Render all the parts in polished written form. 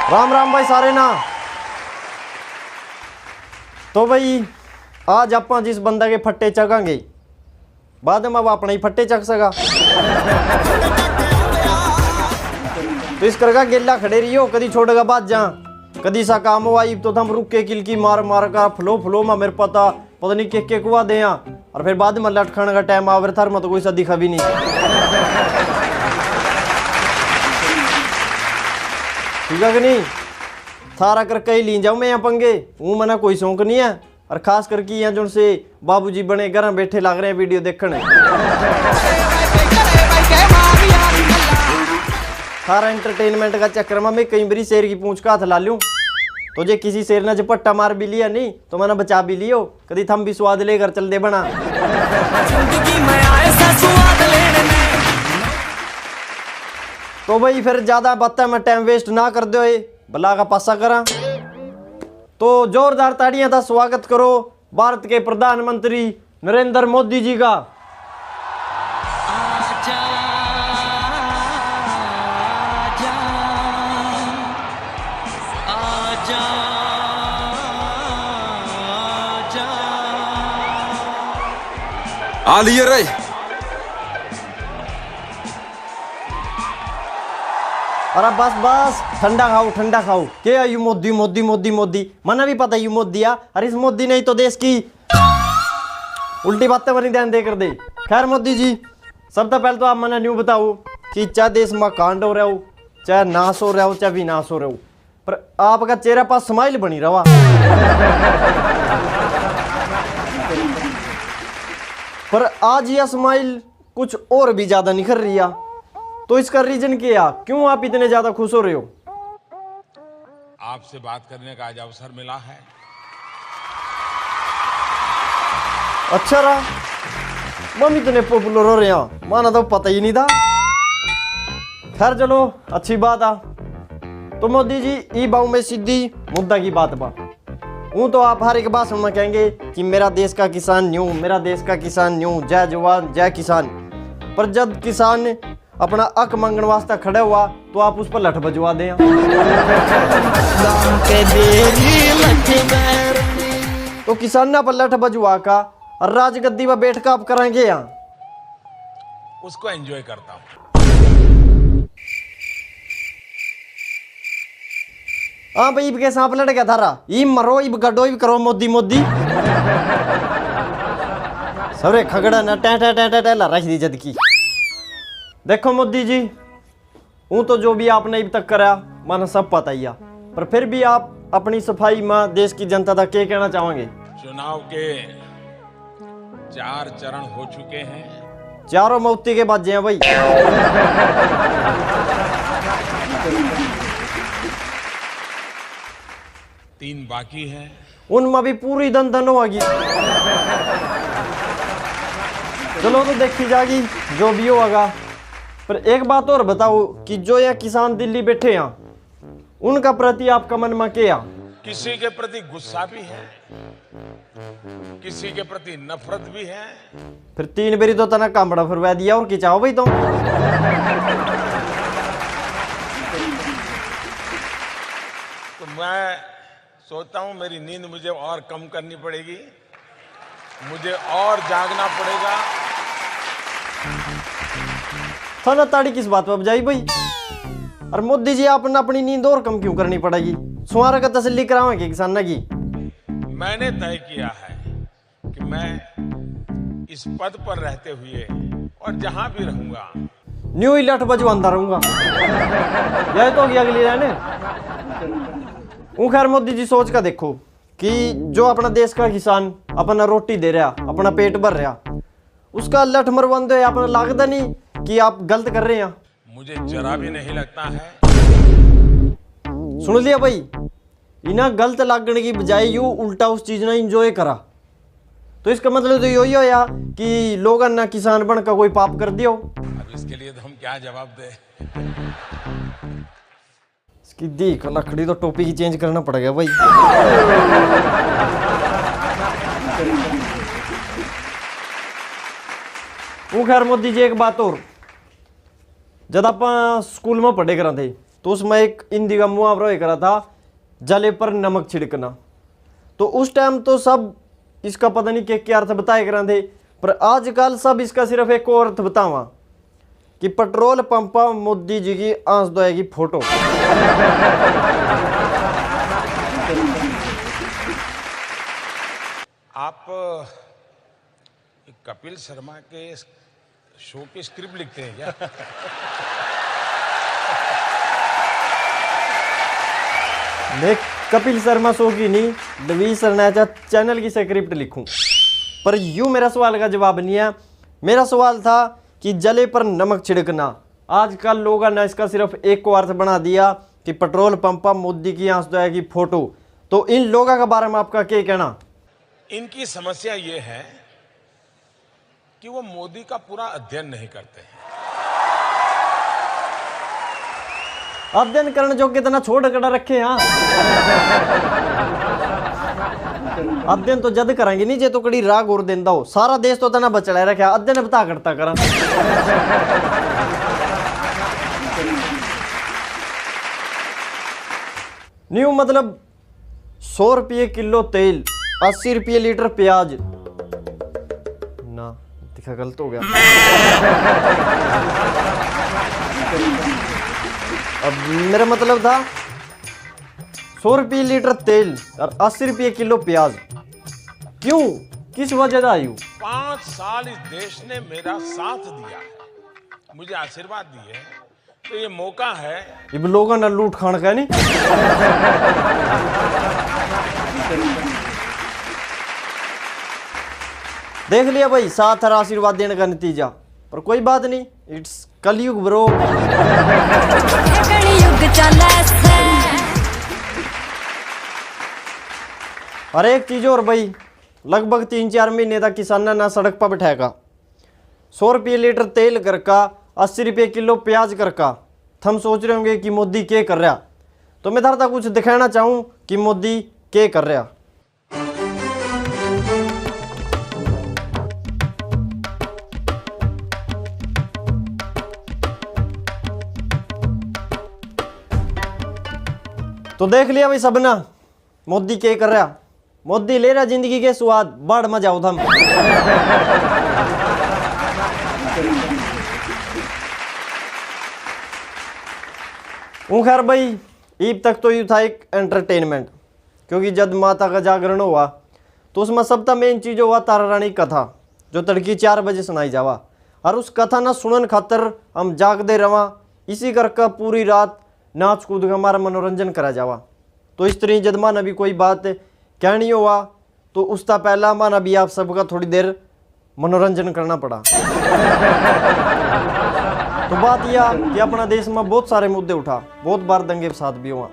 राम राम भाई सारे ना। तो भाई आज आप जिस बंदा के फट्टे चकांगे बाद में अब अपना ही फट्टे चक सका। तो इस करके गेला खड़े रहियो, कदी छोड़ेगा बात जा, कदी सा काम हुआ तो हम रुक के किलकी मार मार का फ्लो में मेरे पता नहीं के कुआ दे और फिर बाद में लट खाने का टाइम आवर थर में तो कोई सा दिखा भी नहीं। ठीक है कि नहीं, थारा करके ही ली जाऊं मैं यहाँ पंगे हूँ, मना कोई शौक नहीं है। और खास करके यहाँ जो से बाबूजी बने घर में बैठे लग रहे हैं वीडियो देखने। थारा एंटरटेनमेंट का चक्कर में मैं कई बारी शेर की पूंछ का हाथ ला लूं, तो जे किसी शेर ने झपट्टा मार भी लिया नहीं तो मैंने बचा भी लियो, कभी थम भी स्वाद लेकर चल दे बना। तो भाई फिर ज्यादा बातें में टाइम वेस्ट ना कर दो, भला का पासा करा। तो जोरदार ताड़ियां था स्वागत करो भारत के प्रधानमंत्री नरेंद्र मोदी जी का। आ लिए रे। अरे बस बस ठंडा खाओ क्या यू मोदी मोदी मोदी मोदी, मना भी पता यू मोदी आ। अरे इस मोदी ने ही तो देश की उल्टी बातें बनी ध्यान दे कर दे। खैर मोदी जी, सबसे पहले तो आप मना न्यू बताओ कि चाहे देश में कांड हो रहा हो, चाहे नाश हो रहा हो, चाहे विनाश हो रहा हो, पर आपका चेहरा पास स्माइल बनी रहा। पर आज यह स्माइल कुछ और भी ज्यादा निखर रही है, तो इसका रीजन क्या, क्यों आप इतने ज्यादा खुश हो रहे हो? आपसे बात करने का आज अवसर मिला है। अच्छा रहा, मम्मी इतने पॉपुलर हो रहे हैं, माना तो पता ही नहीं था। खैर चलो अच्छी बात आ। तो मोदी जी ई बाऊ में सीधी मुद्दा की बात बा, हूँ तो आप हर एक भाषण में कहेंगे कि मेरा देश का किसान न्यू, मेरा देश का किसान न्यू, जय जवान जय किसान। पर जब किसान अपना हक मांगने वास्ते खड़ा हुआ तो आप उस पर लठ बजवा दें। तो किसान पर लठ बजवा का और राजगद्दी पर बैठ कर आप करेंगे यहाँ, उसको एंजॉय करता हूँ। हाँ भाई इब के सांप लड़ गया थारा, इब मरो इब गड्ढो इब करो मोदी मोदी। सबरे खगड़ा ना टे टे टे टे टे ला रख दी जद की। देखो मोदी जी, हूँ तो जो भी आपने अब तक करा माना सब पता ही आ, पर फिर भी आप अपनी सफाई में देश की जनता तक क्या कहना चाहेंगे? चुनाव के 4 चरण हो चुके हैं, चारों मौती के बाद हैं भाई। 3 बाकी है, उनमें भी पूरी दन होगी। चलो तो देखी जाएगी जो भी होगा। पर एक बात और बताओ कि जो ये किसान दिल्ली बैठे हैं उनका प्रति आपका मन में क्या? किसी के प्रति गुस्सा भी है, किसी के प्रति नफरत भी है। फिर 3 बारी तो तना कामड़ा फिरवा दिया और की चाहो भाई। तो मैं सोचता हूं मेरी नींद मुझे और कम करनी पड़ेगी, मुझे और जागना पड़ेगा। थाना ताड़ी किस बात पर बजाई भाई? और मोदी जी आपने अपनी नींद और कम क्यों करनी पड़ेगी? सुहारा का तसल्ली करावेंगे किसान की। मैंने तय किया है कि मैं इस पद पर रहते हुए और जहां भी रहूंगा न्यू ही लठ बजवांदा रहूंगा। यह तो होगी अगली लाइन। खैर मोदी जी सोच का देखो कि जो अपना देश का किसान अपना रोटी दे रहा, अपना पेट भर रहा, उसका लठ मरवान दो अपना लगता नहीं कि आप गलत कर रहे हैं? मुझे जरा भी नहीं लगता है। सुन लिया भाई, इना गलत लगने की बजाय यू उल्टा उस चीज ने इंजॉय करा, तो इसका मतलब तो यही होया कि लोग ना किसान बनकर कोई पाप कर दियो। अब इसके लिए तो हम क्या जवाब दें? इसकी देख लकड़ी तो टोपी की चेंज करना पड़ेगा भाई। वो खैर मोदी जी एक बात और, जब आप स्कूल में पढ़े करा थे तो उसमें एक हिंदी का मुहावरा एक रहा था, जले पर नमक छिड़कना। तो उस टाइम तो सब इसका पता नहीं क्या अर्थ बताए कर थे, पर आजकल सब इसका सिर्फ एक और अर्थ बतावा कि पेट्रोल पंप मोदी जी की आंस दोएगी फोटो। आप कपिल शर्मा के शो की स्क्रिप्ट लिखते हैं क्या? मैं कपिल शर्मा शो की नहीं, लवी सरनाचा चैनल की स्क्रिप्ट लिखूं। पर यूं मेरा सवाल का जवाब नहीं है। मेरा सवाल था कि जले पर नमक छिड़कना। आजकल लोगों ने इसका सिर्फ एक को अर्थ बना दिया कि पेट्रोल पंप मोदी की आंस दोएगी फोटो। तो इन लोगों के बारे में आपका क्या कहना? इनकी समस्या ये है कि वो मोदी का पूरा अध्ययन नहीं करते हैं। अध्ययन करने जो कितना छोड़ कड़ा रखे यहाँ। अध्ययन तो जद करेंगे नहीं जे तो कड़ी राग और देंदा हो। सारा देश तो तना बचड़ा रखा, अध्ययन बता करता करा। न्यू मतलब 100 रुपये किलो तेल, 80 रुपये लीटर प्याज ना, दिखा गलत हो गया। अब मेरा मतलब था 100 रुपये लीटर तेल और 80 रुपये किलो प्याज। क्यों, किस वजह से आयु? 5 साल इस देश ने मेरा साथ दिया है, मुझे आशीर्वाद दिए, तो ये मौका है। ये लोगों ने लूट खान का नहीं। देख लिया भाई, साथ और आशीर्वाद देने का नतीजा। पर कोई बात नहीं, इट्स कलयुग ब्रो। और एक चीज और भाई, लगभग 3-4 महीने तक किसान ना सड़क पर बैठेगा। 100 रुपये लीटर तेल कर का, 80 रुपये किलो प्याज कर का। थम सोच रहे होंगे कि मोदी क्या कर रहा, तो मैं थारता कुछ दिखाना चाहूं कि मोदी क्या कर रहा। तो देख लिया भाई सबना, मोदी क्या कर रहा। मोदी ले रहा जिंदगी के स्वाद, बड़ मजा उठा। खैर भाई, ईब तक तो यू था एक एंटरटेनमेंट, क्योंकि जब माता का जागरण हुआ तो उसमें सबसे मेन चीज हुआ तारा रानी कथा, जो तड़की 4 बजे सुनाई जावा। और उस कथा ना सुनन खातर हम जागते रवा, इसी करके पूरी रात नाच कूद का हमारा मनोरंजन करा जावा। तो इस तरह जद माना भी कोई बात कहनी हुआ तो उसका पहला माना भी आप सबका थोड़ी देर मनोरंजन करना पड़ा। तो बात यह कि अपना देश में बहुत सारे मुद्दे उठा, बहुत बार दंगे फसाद भी हुआ,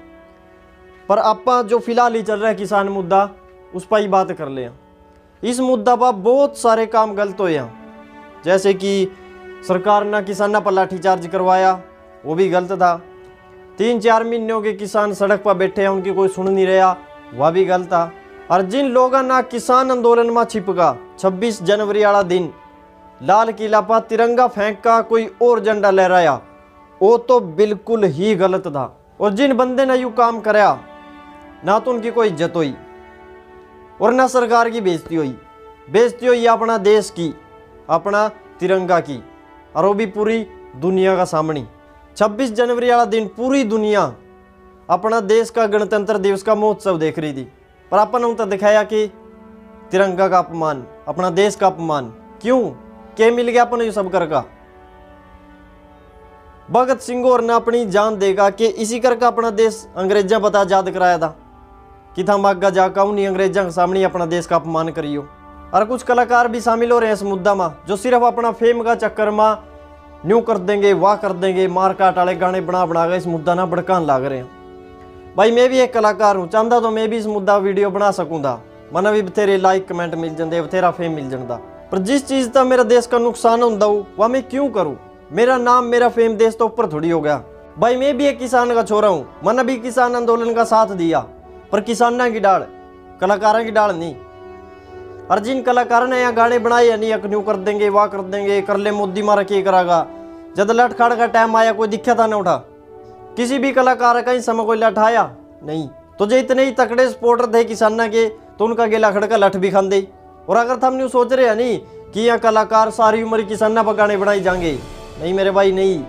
पर आपा जो फिलहाल ही चल रहा है किसान मुद्दा, उस पर ही बात कर ले। इस मुद्दा पर बहुत सारे काम गलत हुए हैं, जैसे कि सरकार ने किसाना पर लाठीचार्ज करवाया, वो भी गलत था। 3-4 महीनों के किसान सड़क पर बैठे हैं, उनकी कोई सुन नहीं रहा, वह भी गलत था। और जिन लोगों ने किसान आंदोलन में छिपका 26 जनवरी वाला दिन लाल किला पर तिरंगा फेंक का कोई और झंडा लहराया, वो तो बिल्कुल ही गलत था। और जिन बंदे ने यू काम कराया, ना तो उनकी कोई इज्जत हुई और ना सरकार की बेइज्जती हुई। बेइज्जती हुई अपना देश की, अपना तिरंगा की, और वो भी पूरी दुनिया का सामने। 26 जनवरी वाला दिन पूरी दुनिया अपना देश का गणतंत्र दिवस का महोत्सव देख रही थी, पर अपन ने तो दिखाया कि तिरंगा का अपमान, अपना देश का अपमान। क्यों, क्या मिल गया अपन ये सब करका? भगत सिंह और ने अपनी जान देगा कि इसी करके अपना देश अंग्रेजा पता आजाद कराया था कि था मागा जाका उन्हीं अंग्रेजा के सामने अपना देश का अपमान करियो। और कुछ कलाकार भी शामिल हो रहे हैं इस मुद्दा में, जो सिर्फ अपना फेम का चक्कर में न्यू कर देंगे, वाह कर देंगे, मार काट वाले गाने बना के इस मुद्दा ना भड़कान लाग रहे हैं। भाई मैं भी एक कलाकार हूँ, चाहता तो मैं भी इस मुद्दा वीडियो बना सकूँ था, मना भी बथेरे लाइक कमेंट मिल जाते, बथेरा फेम मिल जाता, पर जिस चीज़ का मेरा देश का नुकसान होता हूँ वह मैं क्यों करूँ? मेरा नाम मेरा फेम देश तो ऊपर थोड़ी हो गया। भाई मैं भी एक किसान का छोरा हूँ, मैंने भी किसान आंदोलन का साथ दिया, पर किसाना की डाल, कलाकारों की डाल नहीं। और जिन कलाकारों ने यहाँ गाने बनाए या नहीं, न्यू कर देंगे, वाह कर देंगे, कर ले मोदी मारा क्या करागा, जब लट खाड़ का टाइम आया कोई दिक्कत था ना उठा, किसी भी कलाकार का ही समय कोई लठाया नहीं। तो जो इतने ही तकड़े सपोर्टर थे किसाना के, तो उनका गेला खड़का लठ भी खांदे। और अगर हम न्यू सोच रहे हैं नहीं कि यह कलाकार सारी उम्र किसाना पर गाने बनाई जाएंगे, नहीं मेरे भाई नहीं।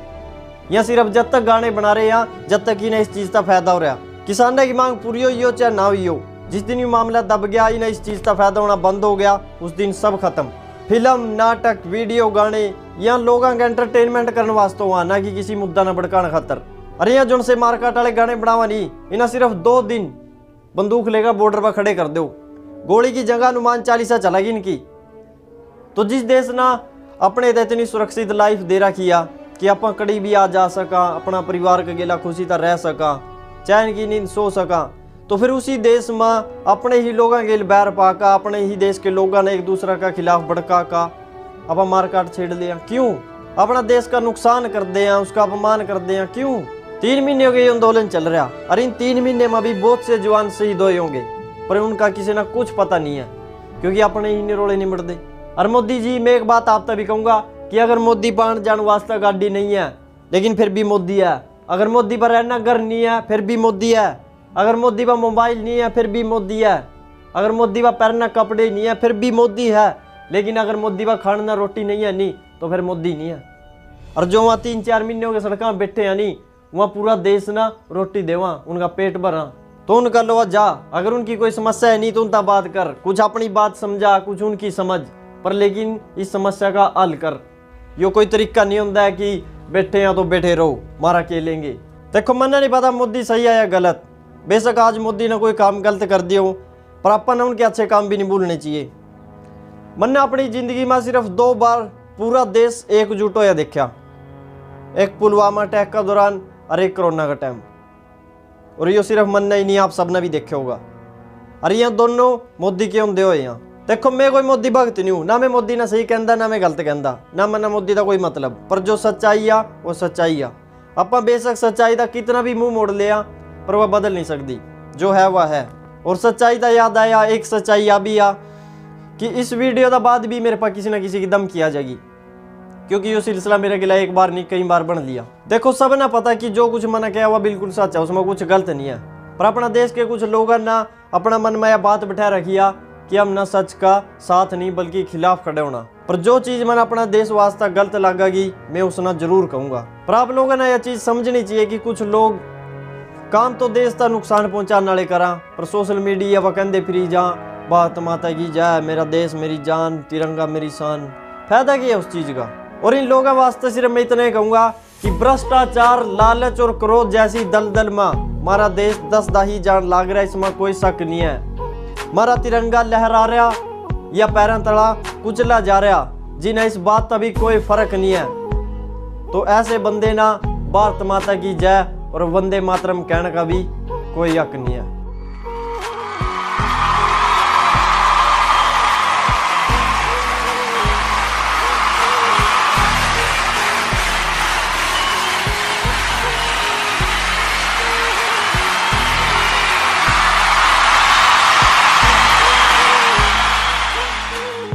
यह सिर्फ जब तक गाने बना रहे हैं जब तक इन्हें इस चीज का फायदा हो रहा। किसाना की मांग पूरी हुई हो चाहे ना हुई हो, जिस दिन ये मामला दब गया, इन्हें इस चीज का फायदा होना बंद हो गया, उस दिन सब खत्म। फिल्म, नाटक, वीडियो, गाने यहाँ लोगों का एंटरटेनमेंट करने वास्ते हुआ, ना कि किसी मुद्दा न भड़काने खातर। अरे यहाँ जो से मारकाट वाले गाने बनावा नहीं, इन्हें सिर्फ 2 दिन बंदूक लेकर बॉर्डर पर खड़े कर दो, गोली की जगह अनुमान 40 चलेगी इनकी। तो जिस देश ना अपने इतनी सुरक्षित लाइफ दे रखी है कि आप कड़ी भी आ जा सका, अपना परिवार का गेला खुशी तरह रह सका, चैन की नींद सो सका, तो फिर उसी देश में अपने ही लोगों के बैर पाका, अपने ही देश के लोगों ने एक दूसरे का खिलाफ भड़का का अब मारकाट छेड़ लिया। क्यों? अपना देश का नुकसान कर दे, उसका अपमान कर दे। क्यों? 3 महीने हो गए आंदोलन चल रहा, और इन 3 महीने में भी बहुत से जवान शहीद हुए होंगे, पर उनका किसी ना कुछ पता नहीं है, क्योंकि अपने ही निरोले निमट दे। और मोदी जी, मैं एक बात आप तक भी कहूंगा कि अगर मोदी पान जान वास्ता गाड़ी नहीं है, लेकिन फिर भी मोदी है। अगर मोदी पर रहना घर नहीं है, फिर भी मोदी है। अगर मोदी पर मोबाइल नहीं है, फिर भी मोदी है। अगर मोदी पर पहनना कपड़े नहीं है, फिर भी मोदी है। लेकिन अगर मोदी पर खाना रोटी नहीं है नहीं, तो फिर मोदी नहीं है। और जो वहाँ 3-4 महीने के सड़क में बैठे हैं नहीं, वहाँ पूरा देश ना रोटी देवा, उनका पेट भरा, तो उनका लो जा। अगर उनकी कोई समस्या है नहीं तो उनका बात कर, कुछ अपनी बात समझा, कुछ उनकी समझ, पर लेकिन इस समस्या का हल कर। यो कोई तरीका नहीं होता है कि बैठे हैं तो बैठे रहो, मारा के लेंगे। देखो मना नहीं पता मोदी सही है या गलत, बेशक आज मोदी ने कोई काम गलत कर दिया हो, पर अपन ने उनके अच्छे काम भी नहीं भूलने चाहिए। मैंने अपनी जिंदगी में सिर्फ 2 बार पूरा देश एकजुट होया देखा, एक पुलवामा अटैक का दौरान और एक कोरोना का टाइम। और ये सिर्फ मन ही नहीं, आप सबने भी देखे होगा। और ये दोनों मोदी के होंदे हुए यहाँ। देखो मैं कोई मोदी भगत नहीं हूँ, ना मैं मोदी ना सही कहता ना मैं गलत कहता, ना मैंने मोदी का कोई मतलब, पर जो सच्चाई आ वो सच्चाई आ। आप बेशक सच्चाई का कितना भी मुंह मोड़ लिया, पर वह बदल नहीं सकती, जो है वह है। और सच्चाई का याद आया, एक सच्चाई आ भी आ कि इस वीडियो का बाद भी मेरे पास किसी ना किसी की दम किया जाएगी, क्योंकि ये सिलसिला मेरे गिला एक बार नहीं कई बार बन लिया। देखो सब ना पता कि जो कुछ मैंने कहा हुआ बिल्कुल सच है, उसमें कुछ गलत नहीं है, पर अपना देश के कुछ लोगों ने अपना मन में यह बात बैठा रखी है कि हम न सच का साथ नहीं बल्कि खिलाफ खड़े होना। पर जो चीज मैंने अपना देश वास्ता गलत लगेगी मैं उसना जरूर कहूंगा। पर आप लोगों ने यह चीज समझनी चाहिए कि कुछ लोग काम तो देश का नुकसान पहुंचाने वाले करा, पर सोशल मीडिया व कहते फिरी जा भारत माता की जय, मेरा देश मेरी जान, तिरंगा मेरी शान। फायदा क्या है उस चीज का? और इन लोगों वास्ते सिर्फ मैं इतना कहूंगा कि भ्रष्टाचार, लालच और क्रोध जैसी दलदल में हमारा देश 10 दाही जान लाग रहा है, इसमें कोई शक नहीं है। हमारा तिरंगा लहरा रहा या पैरों तला कुचला जा रहा, जिन्हें इस बात का भी कोई फर्क नहीं है। तो ऐसे बंदे ना भारत माता की जय और वंदे मातरम कहने का भी कोई हक नहीं है।